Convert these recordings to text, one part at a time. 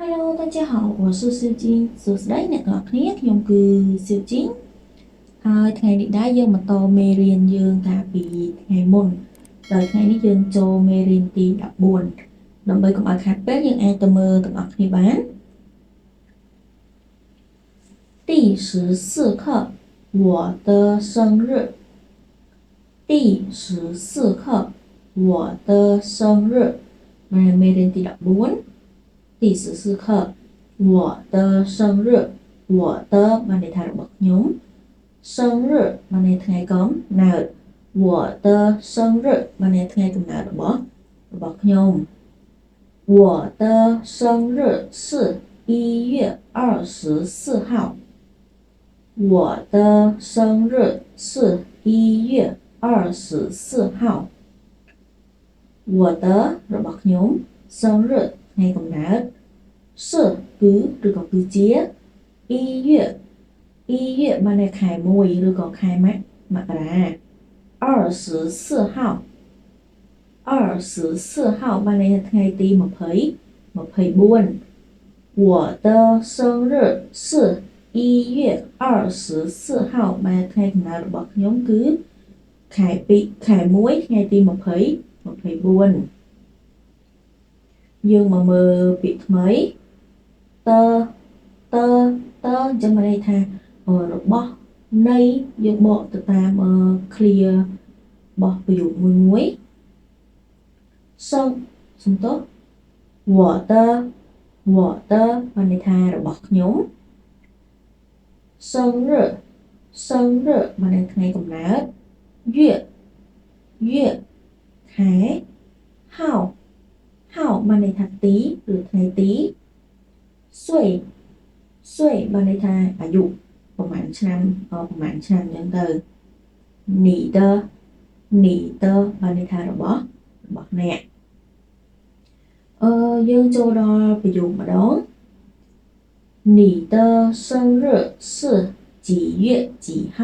Hello，大家好，我是ซิลจินสุดท้ายអ្នកទាំងអស់គ្នាខ្ញុំគឺซิលจินហើយថ្ងៃនេះដែរយើងបន្តមេរៀនយើងកាលពីថ្ងៃមុនដោយថ្ងៃនេះយើងចូលមេរៀនទី14ដើម្បីកុំឲ្យខាតពេលយើងអាចទៅមើលទាំងអស់គ្នាបាន第14课我的生日第14课我的生日មេរៀនទី14第14课我的生日我的បានន័យថារបស់ខ្ញុំ生日បានន័យថ្ងៃកំណើត我的生日បានន័យថ្ងៃកំណើតរបស់ខ្ញុំ我的生日是1月24号我的生日是1月24号我的របស់ខ្ញុំ生日ថ្ងៃកំណើត是គឺឬក៏គឺជា1月បានន័យខែ1ឬក៏ខែមករា24号24号បានន័យថ្ងៃទី24我的生日是1月24号បានន័យថ្ងៃកំណើតរបស់ខ្ញុំគឺខែ1ថ្ងៃទី24យើងមកមើលពាក្យថ្មីតអញ្ចឹងបានន័យថារបស់នៃយើងបកទៅតាម clear របស់ប្រយោគមួយសំទោស我的បានន័យថារបស់ខ្ញុំ生日បានន័យថ្ងៃកំណើត月ខែហៅបានន័យថាទីឬថ្ងៃទី岁បានន័យថាអាយុប្រហែលឆ្នាំអញ្ចឹងទៅ你的បានន័យថារបស់អ្នកយើងចូលដល់ប្រយោគម្ដង你的生日是几月几号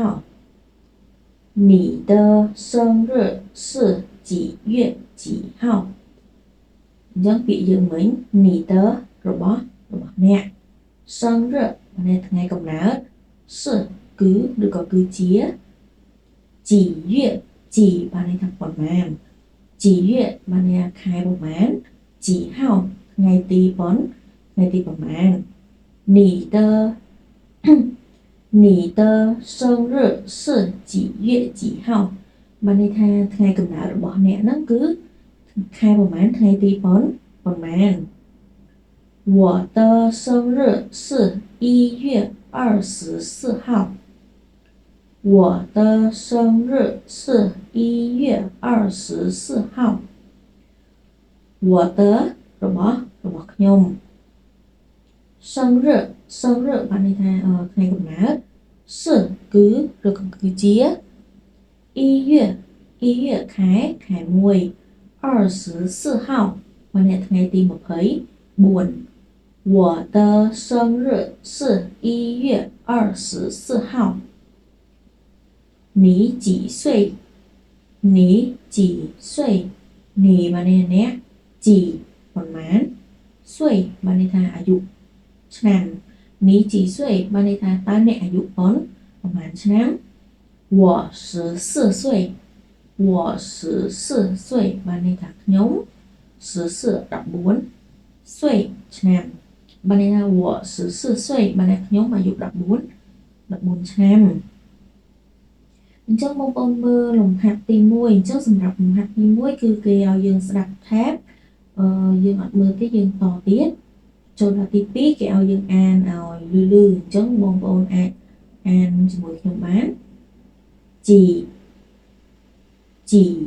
你的生日是几月几号អញ្ចឹងពាក្យយើងមិញ你的របស់អ្នក生日បានន័យថ្ងៃកំណើត是គឺឬក៏គឺជា几月几បានន័យថាប៉ុន្មាន几月បានន័យថាខែប្រហែល几号ថ្ងៃទីប៉ុន្មាន你的生日是几月几号បានន័យថាថ្ងៃកំណើតរបស់អ្នកហ្នឹងគឺខែប្រហែលថ្ងៃទីប៉ុន្មាន我的生日是1月24号我的生日是1月24号我的របស់ខ្ញុំ生日បានន័យថាថ្ងៃកំណើត是គឺឬក៏គឺជា1月ខែ1 24号បានន័យថ្ងៃទី24我的生日是1月24号你几岁你បានន័យអ្នក几ប៉ុន្មាន岁បានន័យថាអាយុឆ្នាំ你几岁បានន័យថាតើអ្នកអាយុប៉ុន្មានឆ្នាំ我14岁បានន័យថាខ្ញុំ14岁ឆ្នាំបានន័យថា我14岁បានន័យខ្ញុំអាយុ14ឆ្នាំអញ្ចឹងបងប្អូនមើលលំហាត់ទី1អញ្ចឹងសម្រាប់លំហាត់ទី1គឺគេឲ្យយើងស្ដាប់ tab យើងអត់មើលទេយើងតទៀតចូលដល់ទី2គេឲ្យយើងអានឲ្យលឺអញ្ចឹងបងប្អូនអាចអានជាមួយខ្ញុំបាន几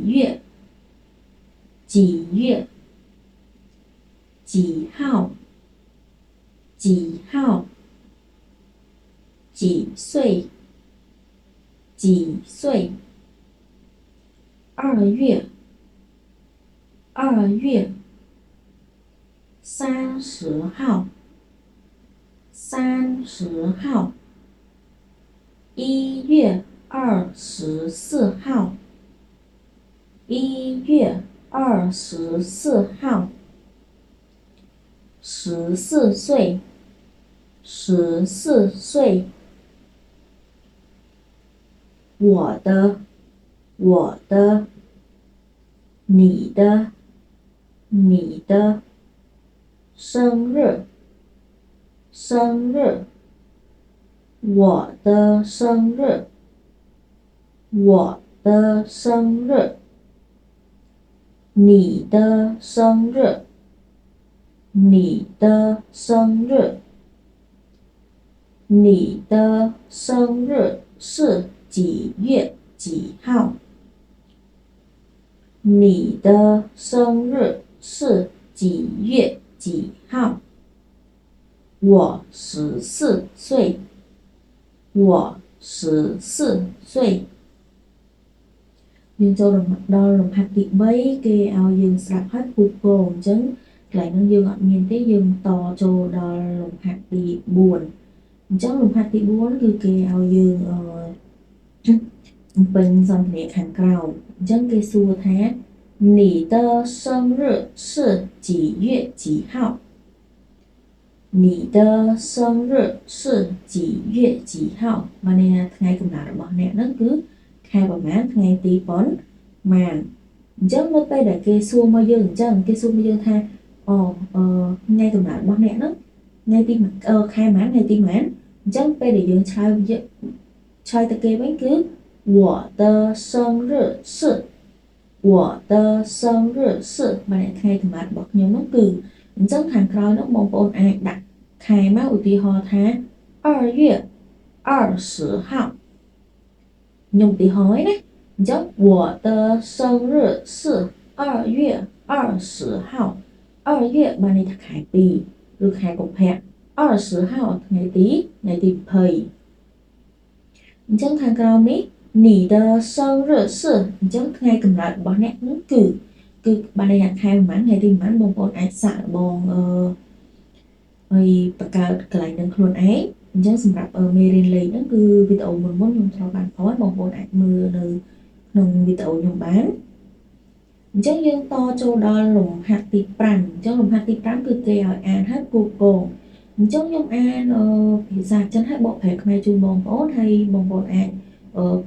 月几号几岁2月30号1月24号1月24号14岁14岁我的你的生日我的生日你的生日你的生日是几月几号？你的生日是几月几号？我14岁យើងចូលដល់លំហាត់ទី3គេឲ្យយើងស្រាប់ហើយពូកងអញ្ចឹងកន្លែងហ្នឹងយើងអត់មានទេយើងតចូលដល់លំហាត់ទី4អញ្ចឹងលំហាត់ទី4គឺគេឲ្យយើងបំពេញសម្ភារៈខាងក្រោមអញ្ចឹងគេសួរថា你的生日是几月几号？你的生日是几月几号？បានន័យថាថ្ងៃកំណើតរបស់អ្នកហ្នឹងគឺខែប្រហែលថ្ងៃទីប៉ុន្មានអញ្ចឹងនៅពេលដែលគេសួរមកយើងអញ្ចឹងគេសួរមកយើងថាថ្ងៃកំណើតរបស់អ្នកហ្នឹងថ្ងៃទីខែប៉ុន្មានថ្ងៃទីប៉ុន្មានអញ្ចឹងពេលដែលយើងឆ្លើយទៅគេវិញគឺ我的生日是បានថ្ងៃកំណើតរបស់ខ្ញុំហ្នឹងគឺអញ្ចឹងខាងក្រោយហ្នឹងបងប្អូនអាចដាក់ខែមកឧទាហរណ៍ថា2月20号ខ្ញុំឧទាហរណ៍ណាអញ្ចឹង我的生日是2月20号2月បានន័យថាខែ2ឬខែកុម្ភៈ20号ថ្ងៃទី20អញ្ចឹងខាងក្រោមនេះ你的生日是អញ្ចឹងថ្ងៃកំណើតរបស់អ្នកនោះគឺបានន័យថាខែប៉ុន្មានថ្ងៃទីប៉ុន្មានបងប្អូនអាចសាកល្បងហើយបង្កើតកន្លែងនឹងខ្លួនឯងអញ្ចឹងសម្រាប់មេរៀនលេខហ្នឹងគឺវីដេអូមុនខ្ញុំត្រូវបានផុសបងប្អូនអាចមើលនៅក្នុងវីដេអូខ្ញុំបានអញ្ចឹងយើងតចូលដល់លំហាត់ទី5អញ្ចឹងលំហាត់ទី5គឺគេឲ្យអានហើយគូកងអញ្ចឹងខ្ញុំអានភាសាចិនហើយបកប្រែខ្មែរជូនបងប្អូនហើយបងប្អូនអាច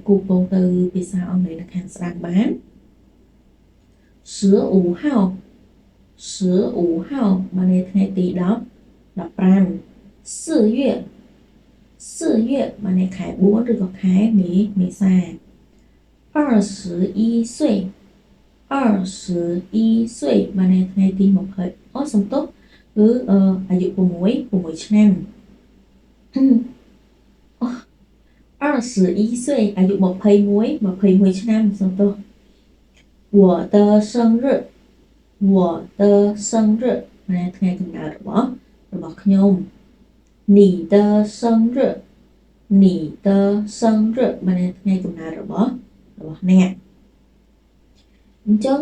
គូកងទៅភាសាអង់គ្លេសនៅខាងស្ដាំបាន15号បានន័យថ្ងៃទី15 4月បានន័យខែ4ឬក៏ខែមេសា21岁បានន័យថ្ងៃទី20សំទោសគឺអាយុ6ឆ្នាំ21岁អាយុ21ឆ្នាំសំទោស我的生日បានន័យថ្ងៃកំណើតរបស់ខ្ញុំ你的生日បានន័យថ្ងៃកំណើតរបស់អ្នកអញ្ចឹង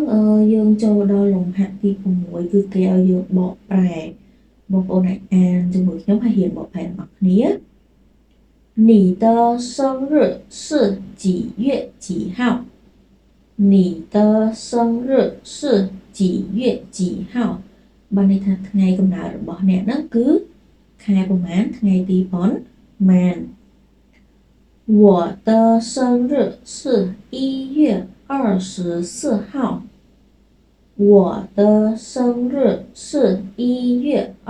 យើងចូលដល់លំហាត់ទី6គឺគេឲ្យយើងបកប្រែបងប្អូនអាចអានជាមួយខ្ញុំហើយរៀនបកប្រែរបស់គ្នា你的生日是几月几号你的生日是几月几号បានន័យថាថ្ងៃកំណើតរបស់អ្នកហ្នឹងគឺខែប្រហែលថ្ងៃទីប៉ុន្មាន我的生日是1月24号我的生日是1月24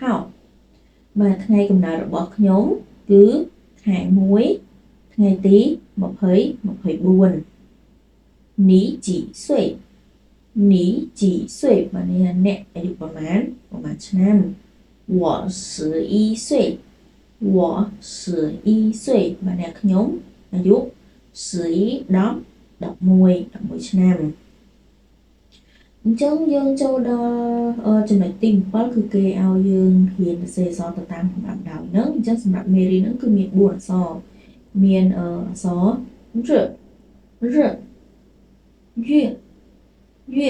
号បាទថ្ងៃកំណើតរបស់ខ្ញុំគឺខែ1ថ្ងៃទី24你几岁បានន័យថាអ្នកអាយុប្រមាណឆ្នាំ我11岁បានន័យខ្ញុំអាយុ11ឆ្នាំអញ្ចឹងយើងចូលដល់ចំណុចទី7គឺគេឲ្យយើងរៀនសរសេរអក្សរទៅតាមលំដាប់ដោយហ្នឹងអញ្ចឹងសម្រាប់មេរៀនហ្នឹងគឺមាន4អក្សរមានអក្សរ日月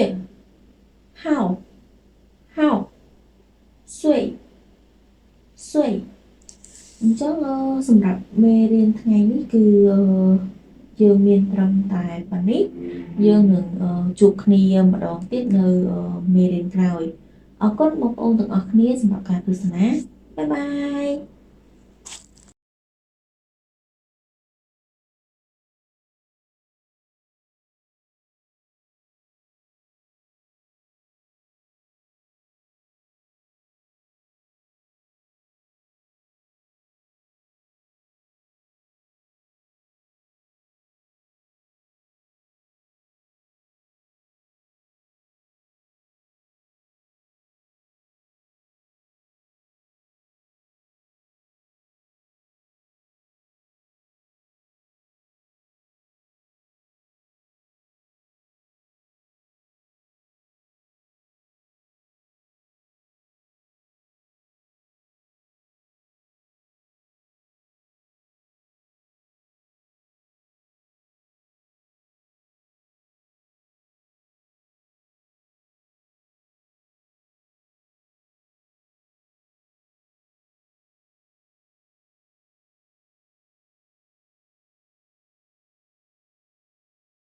号岁អញ្ចឹងសម្រាប់មេរៀនថ្ងៃនេះគឺយើងមានត្រឹមតែប៉ុណ្នេះយើងនឹងជួបគ្នាម្ដងទៀតនៅមេរៀនក្រោយ អរគុណបងប្អូនទាំងអស់គ្នាសម្រាប់ការទស្សនាបាយបាយ